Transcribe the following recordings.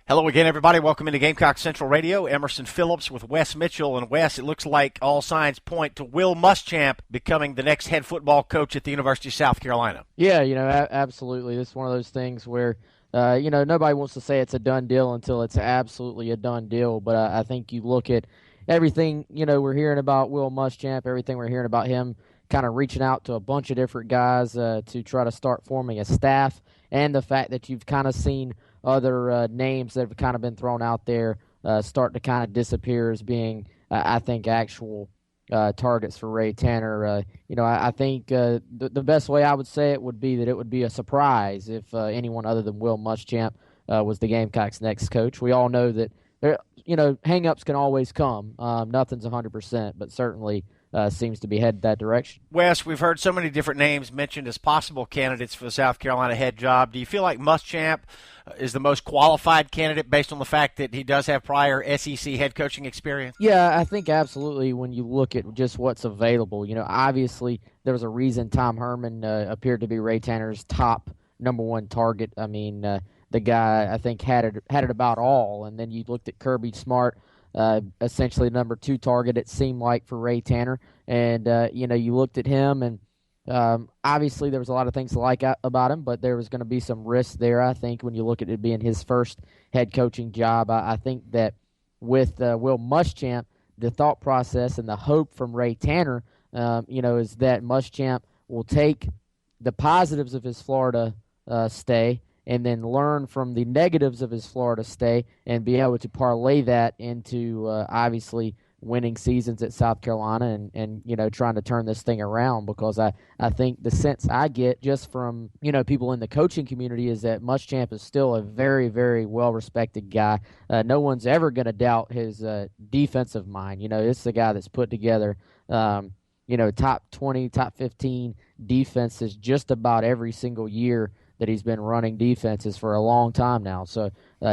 Hello again, everybody. Welcome into Gamecock Central Radio. Emerson Phillips with Wes Mitchell. And Wes, it looks like all signs point to Will Muschamp becoming the next head football coach at the University of South Carolina. Yeah, absolutely. This is one of those things where, nobody wants to say it's a done deal until it's absolutely a done deal. But I think you look at everything, we're hearing about Will Muschamp, everything we're hearing about him kind of reaching out to a bunch of different guys to try to start forming a staff, and the fact that you've kind of seen other names that have kind of been thrown out there start to kind of disappear as being, I think, actual targets for Ray Tanner. I think the best way I would say it would be that it would be a surprise if anyone other than Will Muschamp was the Gamecocks' next coach. We all know that hang-ups can always come. Nothing's 100%, but certainly seems to be headed that direction. Wes, we've heard so many different names mentioned as possible candidates for the South Carolina head job. Do you feel like Muschamp is the most qualified candidate based on the fact that he does have prior SEC head coaching experience? Yeah, I think absolutely when you look at just what's available. Obviously there was a reason Tom Herman appeared to be Ray Tanner's top number one target. I mean, the guy, I think, had it about all. And then you looked at Kirby Smart, essentially number two target, it seemed like, for Ray Tanner. And, you looked at him, and obviously there was a lot of things to like about him, but there was going to be some risk there, I think, when you look at it being his first head coaching job. I think that with Will Muschamp, the thought process and the hope from Ray Tanner, is that Muschamp will take the positives of his Florida stay and then learn from the negatives of his Florida stay and be able to parlay that into obviously winning seasons at South Carolina and trying to turn this thing around, because I think the sense I get just from people in the coaching community is that Muschamp is still a very, very well-respected guy. No one's ever going to doubt his defensive mind. This is a guy that's put together top 20, top 15 defenses just about every single year that he's been running defenses for a long time now. So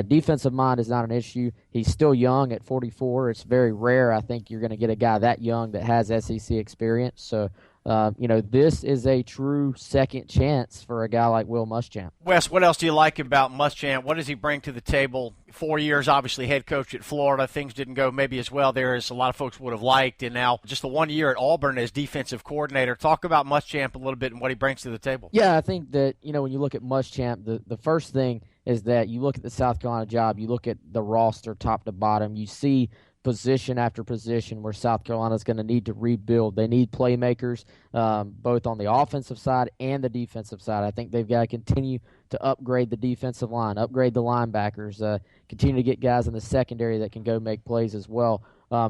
defensive mind is not an issue. He's still young at 44. It's very rare, I think, you're going to get a guy that young that has SEC experience. So, this is a true second chance for a guy like Will Muschamp. Wes, what else do you like about Muschamp? What does he bring to the table? 4 years, obviously, head coach at Florida. Things didn't go maybe as well there as a lot of folks would have liked. And now just the 1 year at Auburn as defensive coordinator. Talk about Muschamp a little bit and what he brings to the table. Yeah, I think that, when you look at Muschamp, the first thing is that you look at the South Carolina job, you look at the roster top to bottom, you see position after position where South Carolina is going to need to rebuild. They need playmakers, both on the offensive side and the defensive side. I think they've got to continue to upgrade the defensive line, upgrade the linebackers, continue to get guys in the secondary that can go make plays as well.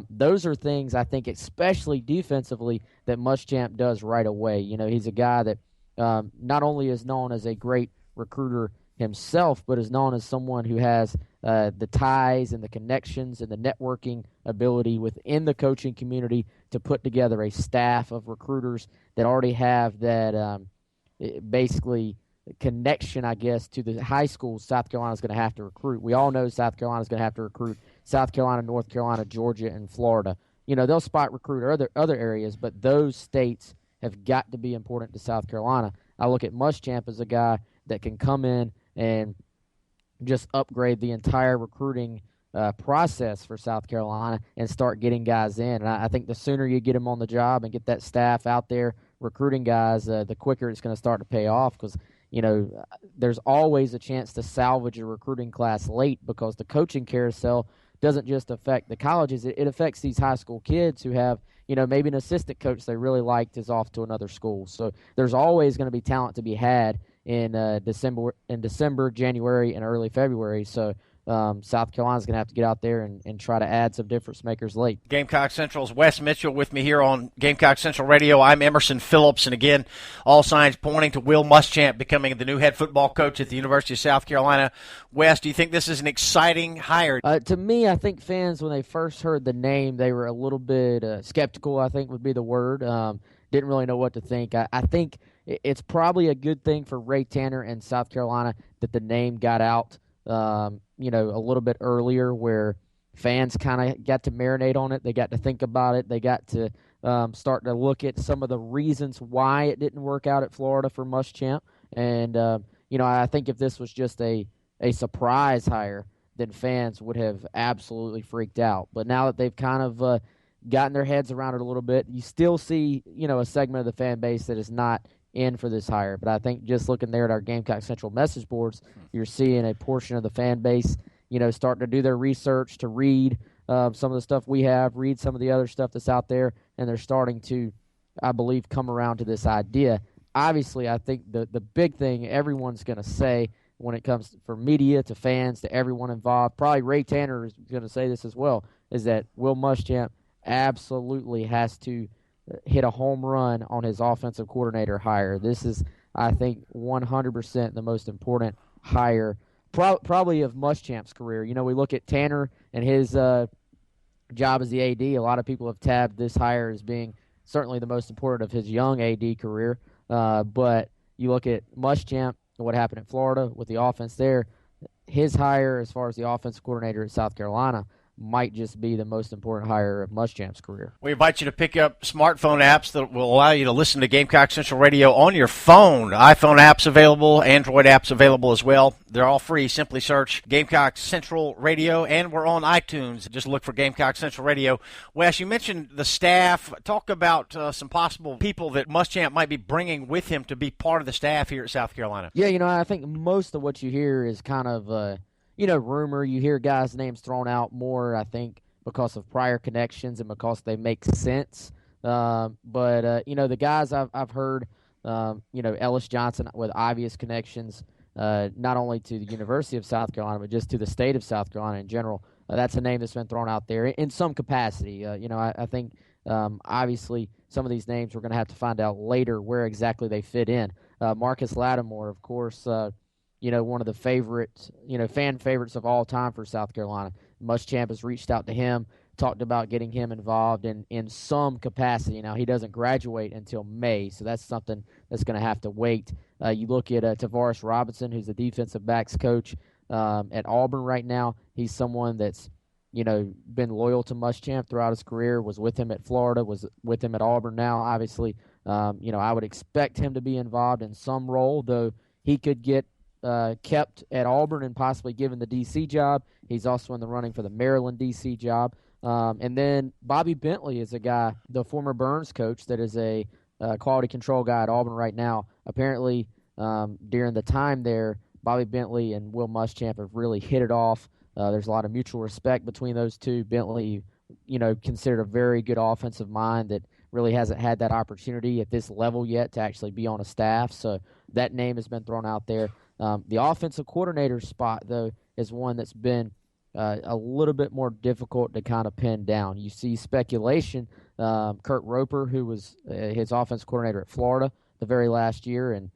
Those are things, I think, especially defensively, that Muschamp does right away. He's a guy that not only is known as a great recruiter himself, but is known as someone who has the ties and the connections and the networking ability within the coaching community to put together a staff of recruiters that already have that basically connection, I guess, to the high schools South Carolina is going to have to recruit. We all know South Carolina is going to have to recruit South Carolina, North Carolina, Georgia, and Florida. They'll spot recruit other areas, but those states have got to be important to South Carolina. I look at Muschamp as a guy that can come in and just upgrade the entire recruiting process for South Carolina and start getting guys in. And I think the sooner you get him on the job and get that staff out there recruiting guys, the quicker it's going to start to pay off, because there's always a chance to salvage a recruiting class late, because the coaching carousel doesn't just affect the colleges. It affects these high school kids who have, maybe an assistant coach they really liked is off to another school. So there's always going to be talent to be had in December, January, and early February. So South Carolina's going to have to get out there and try to add some difference makers late. Gamecock Central's Wes Mitchell with me here on Gamecock Central Radio. I'm Emerson Phillips, and again, all signs pointing to Will Muschamp becoming the new head football coach at the University of South Carolina. Wes, do you think this is an exciting hire? To me, I think fans, when they first heard the name, they were a little bit skeptical, I think would be the word. Didn't really know what to think. I think it's probably a good thing for Ray Tanner and South Carolina that the name got out a little bit earlier, where fans kind of got to marinate on it. They got to think about it. They got to start to look at some of the reasons why it didn't work out at Florida for Muschamp. And, I think if this was just a surprise hire, then fans would have absolutely freaked out. But now that they've kind of gotten their heads around it a little bit, you still see, a segment of the fan base that is not in for this hire. But I think just looking there at our Gamecock Central message boards, you're seeing a portion of the fan base, starting to do their research, to read some of the stuff we have, read some of the other stuff that's out there, and they're starting to, I believe, come around to this idea. Obviously, I think the big thing everyone's going to say when it comes for media, to fans, to everyone involved, probably Ray Tanner is going to say this as well, is that Will Muschamp absolutely has to hit a home run on his offensive coordinator hire. This is, I think, 100% the most important hire probably of Muschamp's career. We look at Tanner and his job as the AD. A lot of people have tabbed this hire as being certainly the most important of his young AD career. But you look at Muschamp, what happened in Florida with the offense there, his hire as far as the offensive coordinator at South Carolina might just be the most important hire of Muschamp's career. We invite you to pick up smartphone apps that will allow you to listen to Gamecock Central Radio on your phone. iPhone apps available, Android apps available as well. They're all free. Simply search Gamecock Central Radio, and we're on iTunes. Just look for Gamecock Central Radio. Wes, you mentioned the staff. Talk about some possible people that Muschamp might be bringing with him to be part of the staff here at South Carolina. Yeah, I think most of what you hear is kind of rumor. You hear guys' names thrown out more, I think, because of prior connections and because they make sense. But the guys I've heard, Ellis Johnson with obvious connections, not only to the University of South Carolina, but just to the state of South Carolina in general. That's a name that's been thrown out there in some capacity. I think obviously some of these names we're going to have to find out later where exactly they fit in. Marcus Lattimore, of course, one of the favorites, fan favorites of all time for South Carolina. Muschamp has reached out to him, talked about getting him involved in some capacity. Now, he doesn't graduate until May, so that's something that's going to have to wait. You look at Tavares Robinson, who's the defensive backs coach at Auburn right now. He's someone that's, been loyal to Muschamp throughout his career, was with him at Florida, was with him at Auburn now. Obviously, I would expect him to be involved in some role, though he could get kept at Auburn and possibly given the D.C. job. He's also in the running for the Maryland D.C. job. And then Bobby Bentley is a guy, the former Burns coach, that is a quality control guy at Auburn right now. Apparently, during the time there, Bobby Bentley and Will Muschamp have really hit it off. There's a lot of mutual respect between those two. Bentley, considered a very good offensive mind that really hasn't had that opportunity at this level yet to actually be on a staff. So that name has been thrown out there. The offensive coordinator spot, though, is one that's been a little bit more difficult to kind of pin down. You see speculation. Kurt Roper, who was his offensive coordinator at Florida the very last year, and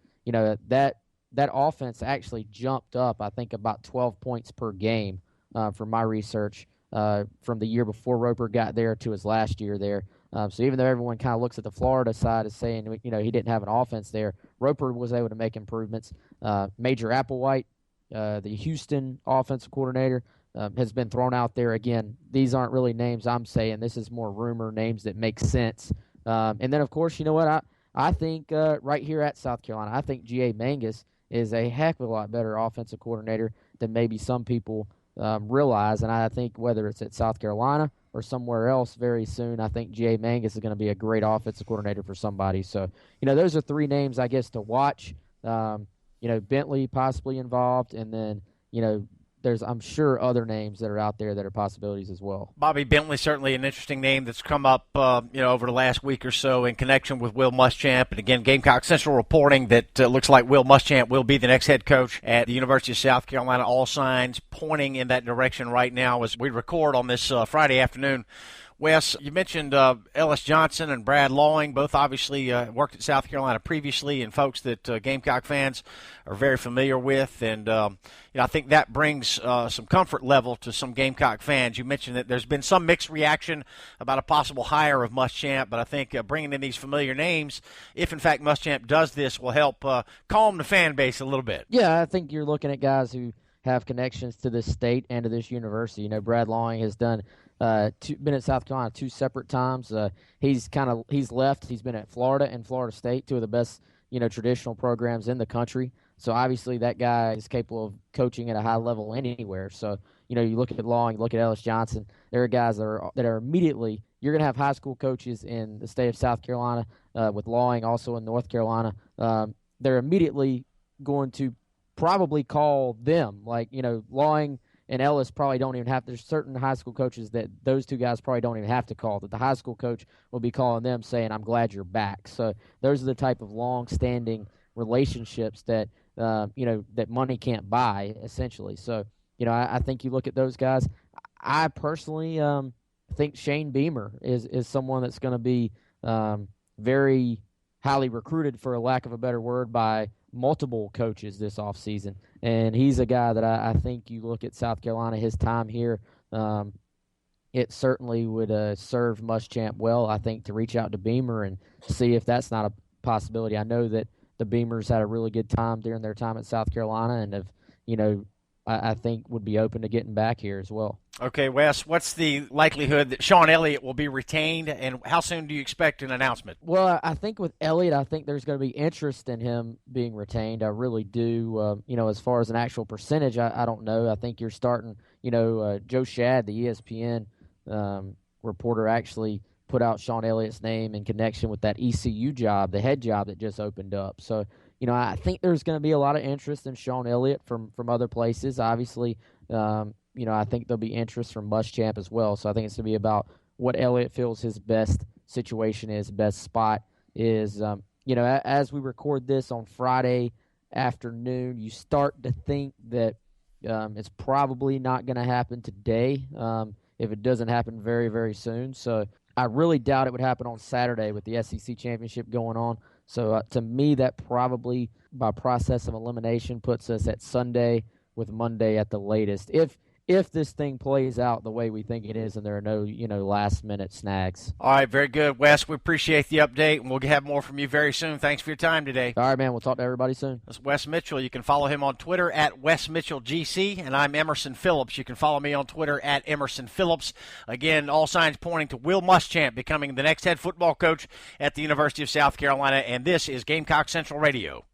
that offense actually jumped up, I think, about 12 points per game from my research from the year before Roper got there to his last year there. So even though everyone kind of looks at the Florida side as saying, he didn't have an offense there, Roper was able to make improvements. Major Applewhite, the Houston offensive coordinator, has been thrown out there. Again, these aren't really names I'm saying. This is more rumor, names that make sense. And then, of course, you know what? I think right here at South Carolina, I think G.A. Mangus is a heck of a lot better offensive coordinator than maybe some people realize. And I think whether it's at South Carolina or somewhere else very soon, I think G.A. Mangus is going to be a great offensive coordinator for somebody. So, those are three names, I guess, to watch. Bentley possibly involved, and then, there's, I'm sure, other names that are out there that are possibilities as well. Bobby Bentley, certainly an interesting name that's come up, over the last week or so in connection with Will Muschamp. And again, Gamecock Central reporting that looks like Will Muschamp will be the next head coach at the University of South Carolina. All signs pointing in that direction right now as we record on this Friday afternoon. Wes, you mentioned Ellis Johnson and Brad Lawing, both obviously worked at South Carolina previously, and folks that Gamecock fans are very familiar with. And I think that brings some comfort level to some Gamecock fans. You mentioned that there's been some mixed reaction about a possible hire of Muschamp, but I think bringing in these familiar names, if in fact Muschamp does this, will help calm the fan base a little bit. Yeah, I think you're looking at guys who have connections to this state and to this university. Brad Lawing has been at South Carolina two separate times. He's left. He's been at Florida and Florida State, two of the best, traditional programs in the country. So obviously that guy is capable of coaching at a high level anywhere. So, You look at Long, you look at Ellis Johnson. There are guys that are immediately – you're going to have high school coaches in the state of South Carolina with Long, also in North Carolina. They're immediately going to probably call them. Like, Long and Ellis probably don't even have – there's certain high school coaches that those two guys probably don't even have to call, that the high school coach will be calling them saying, I'm glad you're back. So those are the type of long-standing relationships that, that money can't buy, essentially. So, I think you look at those guys. I personally think Shane Beamer is someone that's going to be very highly recruited, for a lack of a better word, by multiple coaches this offseason. And he's a guy that I think you look at South Carolina, his time here, it certainly would serve Muschamp well, I think, to reach out to Beamer and see if that's not a possibility. I know that the Beamers had a really good time during their time at South Carolina and have, I think would be open to getting back here as well. Okay, Wes, what's the likelihood that Sean Elliott will be retained, and how soon do you expect an announcement? Well, I think with Elliott, I think there's going to be interest in him being retained. I really do. As far as an actual percentage, I don't know. I think you're starting, Joe Shad, the ESPN reporter, actually put out Sean Elliott's name in connection with that ECU job, the head job that just opened up. So, I think there's going to be a lot of interest in Sean Elliott from other places. Obviously, I think there'll be interest from Muschamp as well. So I think it's going to be about what Elliott feels his best situation is, best spot is. As we record this on Friday afternoon, you start to think that it's probably not going to happen today if it doesn't happen very, very soon. So I really doubt it would happen on Saturday with the SEC championship going on. So to me, that probably by process of elimination puts us at Sunday with Monday at the latest. If this thing plays out the way we think it is and there are no, last-minute snags. All right, very good, Wes. We appreciate the update, and we'll have more from you very soon. Thanks for your time today. All right, man. We'll talk to everybody soon. That's Wes Mitchell. You can follow him on Twitter at Wes Mitchell GC, and I'm Emerson Phillips. You can follow me on Twitter at Emerson Phillips. Again, all signs pointing to Will Muschamp becoming the next head football coach at the University of South Carolina, and this is Gamecock Central Radio.